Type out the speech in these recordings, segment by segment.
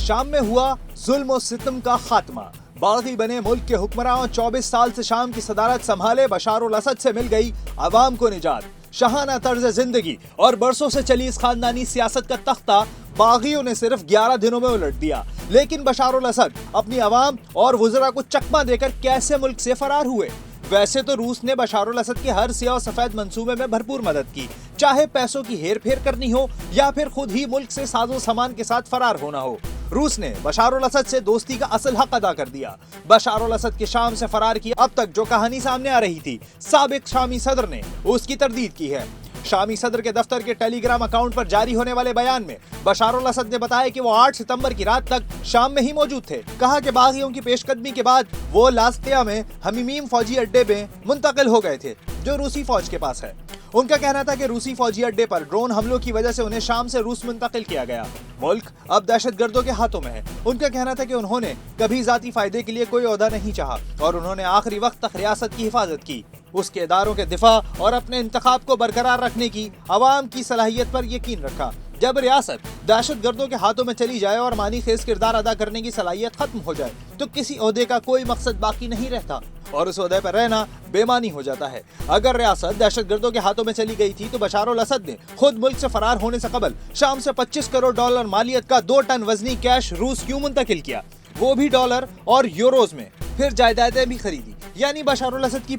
शाम में हुआ जुल्म और सितम का खात्मा। बागी बने मुल्क के हुक्मरान 24 साल से शाम की सदारत संभाले बशार उल असद से मिल गई अवाम को निजात। शाहाना तर्ज जिंदगी और बरसों से चली इस खानदानी सियासत का तख्ता बागियों ने सिर्फ 11 दिनों में उलट दिया। लेकिन बशार उल असद अपनी अवाम और वुज़रा को चकमा देकर कैसे मुल्क से फरार हुए? वैसे तो रूस ने बशार उल असद के हर सियाह सफेद मंसूबे में भरपूर मदद की, चाहे पैसों की हेर फेर करनी हो या फिर खुद ही मुल्क से साजो सामान के साथ फरार होना हो। रूस ने बशार उल असद से दोस्ती का असल हक अदा कर दिया। बशार उल असद के शाम से फरार की अब तक जो कहानी सामने आ रही थी, साबिक शामी सदर ने उसकी तरदीद की है। शामी सदर के दफ्तर के टेलीग्राम अकाउंट पर जारी होने वाले बयान में बशार उल असद ने बताया कि वो 8 सितंबर की रात तक शाम में ही मौजूद थे। कहा कि बागियों की पेशकदमी के बाद वो लाज़किया में हमीमीम फौजी अड्डे में मुंतकिल हो गए थे, जो रूसी फौज के पास है। उनका कहना था कि रूसी फौजी अड्डे पर ड्रोन हमलों की वजह से उन्हें शाम से रूस मुंतकिल किया गया। मुल्क अब दहशतगर्दों के हाथों में है। उनका कहना था कि उन्होंने कभी जाती फायदे के लिए कोई ओहदा नहीं चाहा और उन्होंने आखिरी वक्त तक रियासत की हिफाजत की, उसके इदारों के दिफा और अपने इंतखाब को बरकरार रखने की अवाम की सलाहियत पर यकीन रखा। जब रियासत दहशतगर्दों के हाथों में चली जाए और मानी खेज किरदार अदा करने की सलाहियत खत्म हो जाए तो किसी ओहदे का कोई मकसद बाकी नहीं रहता और उस ओहदे पर रहना बेमानी हो जाता है। अगर रियासत दहशतगर्दों के हाथों में चली गई थी तो बशार उल असद ने खुद मुल्क से फरार होने से कबल शाम से $25 करोड़ मालियत का 2 टन वजनी कैश रूस क्यों मुंतकिल किया, वो भी डॉलर और यूरोज में। फिर जायदादें भी खरीदी, यानी बशार उल असद की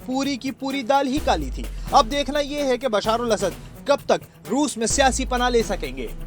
पूरी दाल ही काली थी। अब देखना यह है कि बशार उल असद कब तक रूस में सियासी पनाह ले सकेंगे।